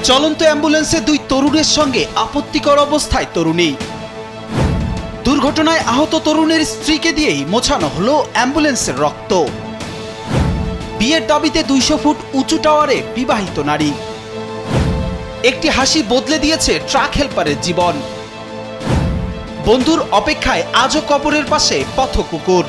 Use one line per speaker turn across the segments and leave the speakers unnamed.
চলন্ত অ্যাম্বুলেন্সে দুই তরুণের সঙ্গে আপত্তিকর অবস্থায় তরুণী। দুর্ঘটনায় আহত তরুণের স্ত্রীকে দিয়েই মোছানো হলো অ্যাম্বুলেন্সের রক্ত। বিয়ের দাবিতে 200 ফুট উঁচু টাওয়ারে বিবাহিত নারী। একটি হাসি বদলে দিয়েছে ট্রাক হেল্পারের জীবন। বন্ধুর অপেক্ষায় আজও কবরের পাশে পথকুকুর।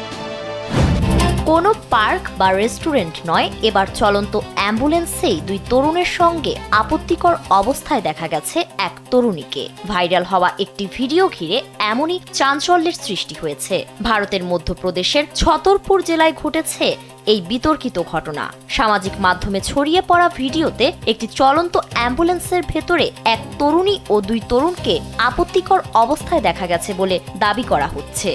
কোনো পার্ক বা রেস্টুরেন্ট নয়, এবার চলন্ত অ্যাম্বুলেন্সেই দুই তরুণের সঙ্গে আপত্তিকর অবস্থায় দেখা গেছে এক তরুণীকে। ভাইরাল হওয়া একটি ভিডিও ঘিরে এমনই চাঞ্চল্যের সৃষ্টি হয়েছে। ভারতের মধ্যপ্রদেশের ছতরপুর জেলায় ঘটেছে এই বিতর্কিত ঘটনা। সামাজিক মাধ্যমে ছড়িয়ে পড়া ভিডিওতে একটি চলন্ত অ্যাম্বুলেন্সের ভেতরে এক তরুণী ও দুই তরুণকে আপত্তিকর অবস্থায় দেখা গেছে বলে দাবি করা হচ্ছে।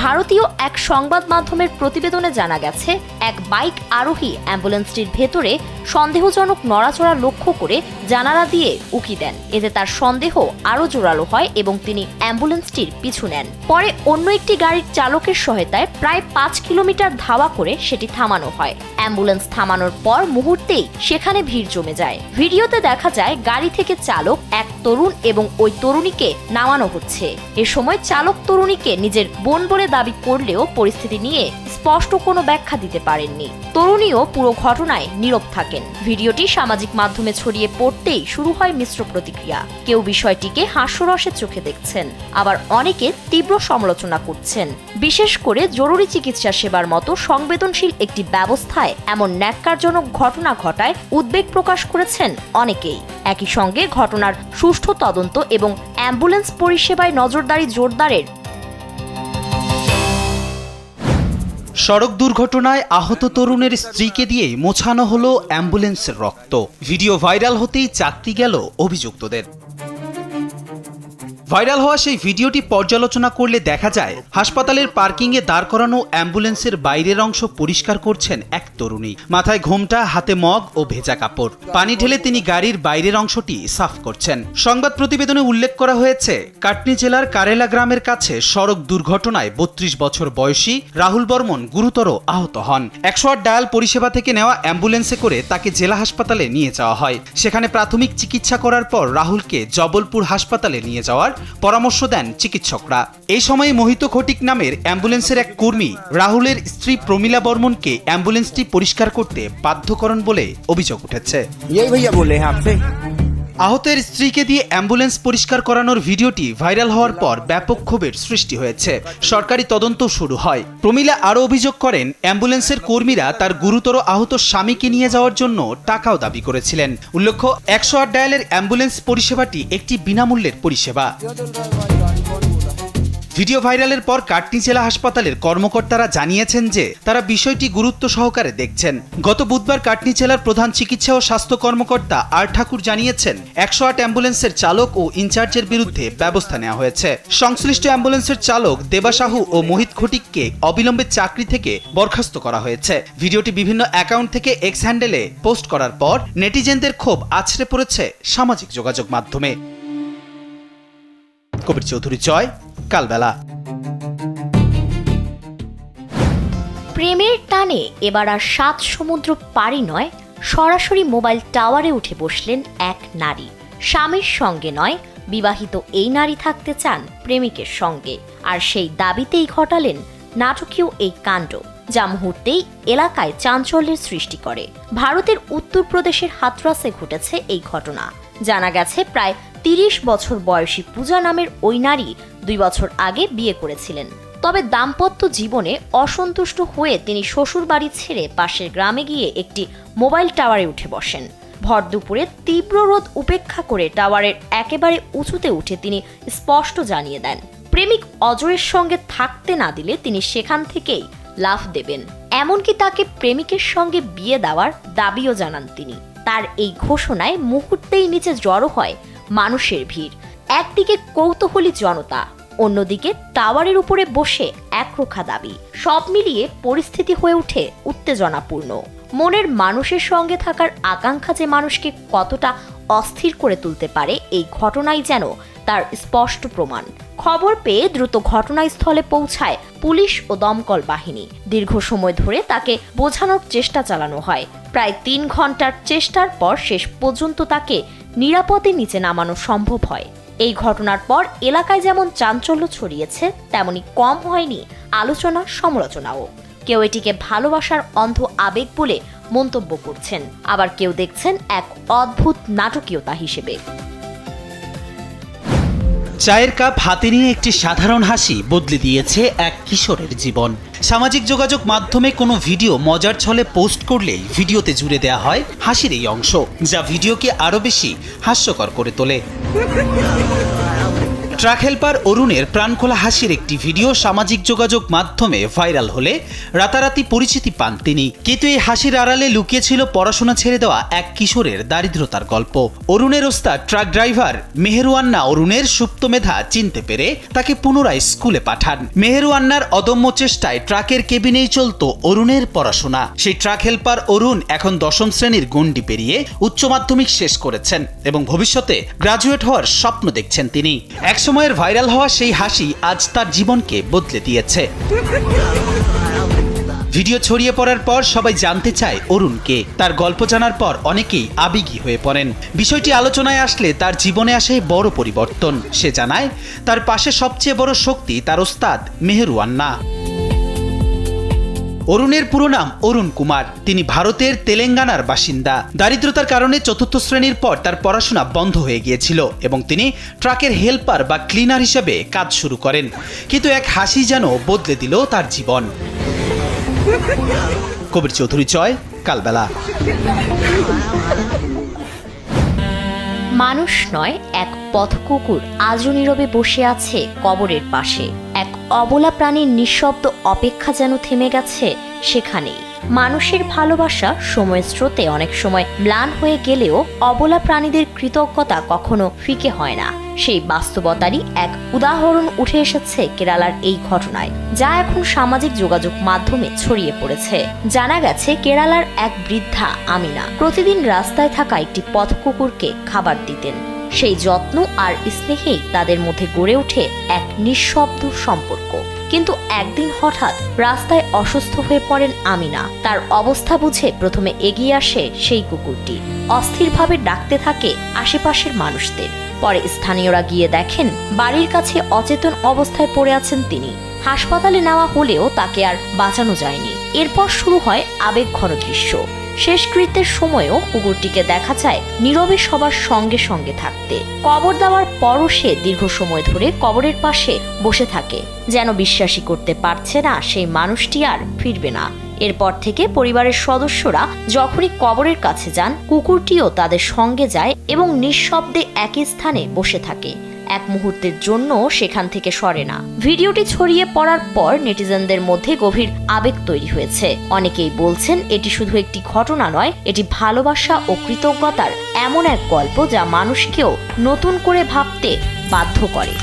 ভারতীয় এক সংবাদ মাধ্যমের প্রতিবেদনে জানা গেছে, এক বাইক আরোহী অ্যাম্বুলেন্সটির ভেতরে সন্দেহজনক নড়াচড়া লক্ষ্য করে জানালা দিয়ে উকি দেন। এতে তার সন্দেহ আরও জোরালো হয় এবং তিনি অ্যাম্বুলেন্সটির পিছু নেন। পরে অন্য একটি গাড়ির চালকের সহায়তায় প্রায় 5 কিলোমিটার ধাওয়া করে সেটি থামানো হয়। অ্যাম্বুলেন্স থামানোর পর মুহূর্তেই সেখানে ভিড় জমে যায়। ভিডিওতে দেখা যায় গাড়ি থেকে চালক, এক তরুণ এবং ওই তরুণীকে নামানো হচ্ছে। এ সময় চালক তরুণীকে নিজের বোন বলে দাবি করলেও পরিস্থিতি নিয়ে স্পষ্ট কোনো ব্যাখ্যা দিতে পারেননি। তরুণীও পুরো ঘটনায় নীরব থাকেন। ভিডিওটি সামাজিক মাধ্যমে ছড়িয়ে পড়তেই শুরু হয় মিশ্র প্রতিক্রিয়া। কেউ বিষয়টিকে হাস্যরসের চোখে দেখছেন, আবার অনেকে তীব্র সমালোচনা করছেন। বিশেষ করে জরুরি চিকিৎসা সেবার মতো সংবেদনশীল একটি ব্যবস্থায় এমন ন্যাক্কারজনক ঘটনা ঘটায় উদ্বেগ প্রকাশ করেছেন অনেকেই। একই সঙ্গে ঘটনার সুষ্ঠু তদন্ত এবং অ্যাম্বুলেন্স পরিষেবায় নজরদারি জোরদারের।
সড়ক দুর্ঘটনায় আহত তরুণের স্ত্রীকে দিয়ে মোছানো হলো অ্যাম্বুলেন্সের রক্ত। ভিডিও ভাইরাল হতেই চাকরি গেল অভিযুক্তদের। ভাইরাল হওয়া সেই ভিডিওটি পর্যালোচনা করলে দেখা যায়, হাসপাতালের পার্কিংয়ে দাঁড় করানো অ্যাম্বুলেন্সের বাইরের অংশ পরিষ্কার করছেন এক তরুণী। মাথায় ঘোমটা, হাতে মগ ও ভেজা কাপড়। পানি ঢেলে তিনি গাড়ির বাইরের অংশটি সাফ করছেন। সংবাদ প্রতিবেদনে উল্লেখ করা হয়েছে, কাটনি জেলার কারেলা গ্রামের কাছে সড়ক দুর্ঘটনায় 32 বছর বয়সী রাহুল বর্মন গুরুতর আহত হন। 108 ডায়াল পরিষেবা থেকে নেওয়া অ্যাম্বুলেন্সে করে তাকে জেলা হাসপাতালে নিয়ে যাওয়া হয়। সেখানে প্রাথমিক চিকিৎসা করার পর রাহুলকে জবলপুর হাসপাতালে নিয়ে যাওয়ার পরামর্শ দেন চিকিৎসকরা। এই সময় মোহিত খটিক নামের অ্যাম্বুলেন্সের এক কর্মী রাহুলের স্ত্রী প্রমিলা বর্মনকে অ্যাম্বুলেন্সটি পরিষ্কার করতে বাধ্য করেন বলে অভিযোগ উঠেছে। আহতের স্ত্রীকে দিয়ে অ্যাম্বুলেন্স পরিষ্কার করানোর ভিডিওটি ভাইরাল হওয়ার পর ব্যাপক ক্ষোভের সৃষ্টি হয়েছে। সরকারি তদন্ত শুরু হয়। প্রমিলা আরও অভিযোগ করেন, অ্যাম্বুলেন্সের কর্মীরা তার গুরুতর আহত স্বামীকে নিয়ে যাওয়ার জন্য টাকাও দাবি করেছিলেন। উল্লেখ্য, 108 ডায়ালের অ্যাম্বুলেন্স পরিষেবাটি একটি বিনামূল্যের পরিষেবা। ভিডিও ভাইরালের পর কাটনি জেলা হাসপাতালের কর্মকর্তারা জানিয়েছেন যে তারা বিষয়টি গুরুত্ব সহকারে দেখছেন। গত বুধবার কাটনি জেলার প্রধান চিকিৎসা ও স্বাস্থ্য কর্মকর্তা আর ঠাকুর জানিয়েছেন, 108 অ্যাম্বুলেন্সের চালক ও ইনচার্জের বিরুদ্ধে ব্যবস্থা নেওয়া হয়েছে। সংশ্লিষ্ট অ্যাম্বুলেন্সের চালক দেবা সাহু ও মোহিত খটিককে অবিলম্বে চাকরি থেকে বরখাস্ত করা হয়েছে। ভিডিওটি বিভিন্ন অ্যাকাউন্ট থেকে এক্স হ্যান্ডেলে পোস্ট করার পর নেটিজেনদের ক্ষোভ আছড়ে পড়েছে সামাজিক যোগাযোগ মাধ্যমে। কবির চৌধুরী, জয়, কালবেলা।
প্রেমের টানে এবার আর 7 সমুদ্র পাড়ি নয়, সরাসরি মোবাইল টাওয়ারে উঠে বসলেন এক নারী। স্বামীর সঙ্গে নয়, বিবাহিত এই নারী থাকতে চান প্রেমিকের সঙ্গে, আর সেই দাবিতেই ঘটালেন নাটকীয় এই কাণ্ড, যা মুহূর্তেই এলাকায় চাঞ্চল্যের সৃষ্টি করে। ভারতের উত্তরপ্রদেশের হাথরাসে ঘটেছে এই ঘটনা। জানা গেছে, প্রায় 30 বছর বয়সী পূজা নামের ওই নারী 2 বছর আগে বিয়ে করেছিলেন। তবে দাম্পত্য জীবনে অসন্তুষ্ট হয়ে তিনি শ্বশুর বাড়ি ছেড়ে পাশের গ্রামে গিয়ে একটি মোবাইল টাওয়ারে উঠে বসেন। ভর দুপুরে তীব্র রোদ উপেক্ষা করে টাওয়ারের একেবারে উঁচুতে উঠে তিনি স্পষ্ট জানিয়ে দেন, প্রেমিক অজয়ের সঙ্গে থাকতে না দিলে তিনি সেখান থেকেই লাফ দেবেন। এমনকি তাকে প্রেমিকের সঙ্গে বিয়ে দেওয়ার দাবিও জানান তিনি। তার এই ঘোষণায় মুহূর্তেই নিচে জড়ো হয় মানুষের ভিড়। একদিকে কৌতূহলী জনতা, অন্যদিকে টাওয়ারের উপরে বসে একরোখা দাবি। সব মিলিয়ে পরিস্থিতি হয়ে ওঠে উত্তেজনাপূর্ণ। মনের মানুষের সঙ্গে থাকার আকাঙ্ক্ষা যে মানুষকে কতটা অস্থির করে তুলতে পারে, এই ঘটনাই যেন তার স্পষ্ট প্রমাণ। খবর পেয়ে দ্রুত ঘটনাস্থলে পৌঁছায় পুলিশ ও দমকল বাহিনী। দীর্ঘ সময় ধরে তাকে বোঝানোর চেষ্টা চালানো হয়। প্রায় 3 ঘন্টার চেষ্টার পর শেষ পর্যন্ত তাকে নিরাপদে নিচে নামানো সম্ভব হয়। এই ঘটনার পর এলাকায় যেমন চাঞ্চল্য ছড়িয়েছে, তেমনি কম হয়নি আলোচনা সমালোচনাও। কেউ এটিকে ভালোবাসার অন্ধ আবেগ বলে মন্তব্য করছেন, আবার কেউ দেখছেন এক অদ্ভুত নাটকীয়তা হিসেবে।
চায়ের কাপ হাতে নিয়ে একটি সাধারণ হাসি বদলে দিয়েছে এক কিশোরের জীবন। সামাজিক যোগাযোগ মাধ্যমে কোনো ভিডিও মজার ছলে পোস্ট করলেই ভিডিওতে জুড়ে দেওয়া হয় হাসির এই অংশ, যা ভিডিওকে আরও বেশি হাস্যকর করে তোলে। ট্রাক হেল্পার অরুণের প্রাণখোলা হাসির একটি ভিডিও সামাজিক যোগাযোগ মাধ্যমে ভাইরাল হলে রাতারাতি পরিচিতি পান তিনি। কিন্তু এই হাসির আড়ালে লুকিয়েছিল পড়াশোনা ছেড়ে দেওয়া এক কিশোরের দারিদ্রতার গল্প। অরুণের ওস্তাদ ট্রাক ড্রাইভার মেহেরুয়ান্না অরুণের সুপ্ত মেধা চিনতে পেরে তাকে পুনরায় স্কুলে পাঠান। মেহেরুয়ান্নার অদম্য চেষ্টায় ট্রাকের কেবিনেই চলত অরুণের পড়াশোনা। সেই ট্রাক হেল্পার অরুণ এখন 10ম শ্রেণীর গণ্ডি পেরিয়ে উচ্চ মাধ্যমিক শেষ করেছেন এবং ভবিষ্যতে গ্রাজুয়েট হওয়ার স্বপ্ন দেখছেন তিনি। সময়ের ভাইরাল হওয়া সেই হাসি আজ তার জীবনকে বদলে দিয়েছে। ভিডিও ছড়িয়ে পড়ার পর সবাই জানতে চায় অরুণকে। তার গল্প জানার পর অনেকেই আবেগী হয়ে পড়েন। বিষয়টি আলোচনায় আসলে তার জীবনে আসে বড় পরিবর্তন। সে জানায় তার পাশে সবচেয়ে বড় শক্তি তার ওস্তাদ মেহেরুয়ান্না। অরুণের পুরো নাম অরুণ কুমার। তিনি ভারতের তেলেঙ্গানার বাসিন্দা। দারিদ্রতার কারণে 4র্থ শ্রেণীর পর তার পড়াশোনা বন্ধ হয়ে গিয়েছিল এবং তিনি ট্রাকের হেল্পার বা ক্লিনার হিসেবে কাজ শুরু করেন। কিন্তু এক হাসি যেন বদলে দিল তার জীবন। কবির চৌধুরী চয়, কালবেলা।
মানুষ নয়, এক পথকুকুর আজও নীরবে বসে আছে কবরের পাশে। এক অবলা প্রাণীর নিঃশব্দ অপেক্ষা যেন থেমে গেছে সেখানেই। মানুষের ভালোবাসা সময়ের স্রোতে অনেক সময় ম্লান হয়ে গেলেও অবলা প্রাণীদের কৃতজ্ঞতা কখনো ফিকে হয় না। সেই বাস্তবতারই এক উদাহরণ উঠে এসেছে কেরালার এই ঘটনায়, যা এখন সামাজিক যোগাযোগ মাধ্যমে ছড়িয়ে পড়েছে। জানা গেছে কেরালার এক বৃদ্ধা আমিনা প্রতিদিন রাস্তায় থাকা একটি পথকুকুরকে খাবার দিতেন। সেই যত্ন আর স্নেহেই তাদের মধ্যে গড়ে ওঠে এক নিঃশব্দ সম্পর্ক। কিন্তু একদিন হঠাৎ রাস্তায় অসুস্থ হয়ে পড়েন আমিনা। তার অবস্থা বুঝে প্রথমে এগিয়ে আসে সেই কুকুরটি। অস্থিরভাবে ডাকতে থাকে আশেপাশের মানুষদের। পরে স্থানীয়রা গিয়ে দেখেন বাড়ির কাছে অচেতন অবস্থায় পড়ে আছেন তিনি। হাসপাতালে নেওয়া হলেও তাকে আর বাঁচানো যায়নি। এরপর শুরু হয় আবেগঘন দৃশ্য। শেষকৃত্যের সময়ও কুকুরটিকে দেখা যায় নীরবে সবার সঙ্গে সঙ্গে থাকতে। কবর দেওয়ার পরও সে দীর্ঘ সময় ধরে কবরের পাশে বসে থাকে, যেন বিশ্বাসই করতে পারছে না সেই মানুষটি আর ফিরবে না। এরপর থেকে পরিবারের সদস্যরা যখনই কবরের কাছে যান, কুকুরটিও তাদের সঙ্গে যায় এবং নিঃশব্দে একই স্থানে বসে থাকে। এক মুহূর্তের জন্য সেখান থেকে সরে না। ভিডিওটি ছড়িয়ে পড়ার পর নেটিজেনদের মধ্যে গভীর আবেগ তৈরি হয়েছে। অনেকেই বলছেন এটি শুধু একটি ঘটনা নয়, এটি ভালোবাসা ও কৃতজ্ঞতার এমন এক গল্প যা মানুষকেও নতুন করে ভাবতে বাধ্য করে।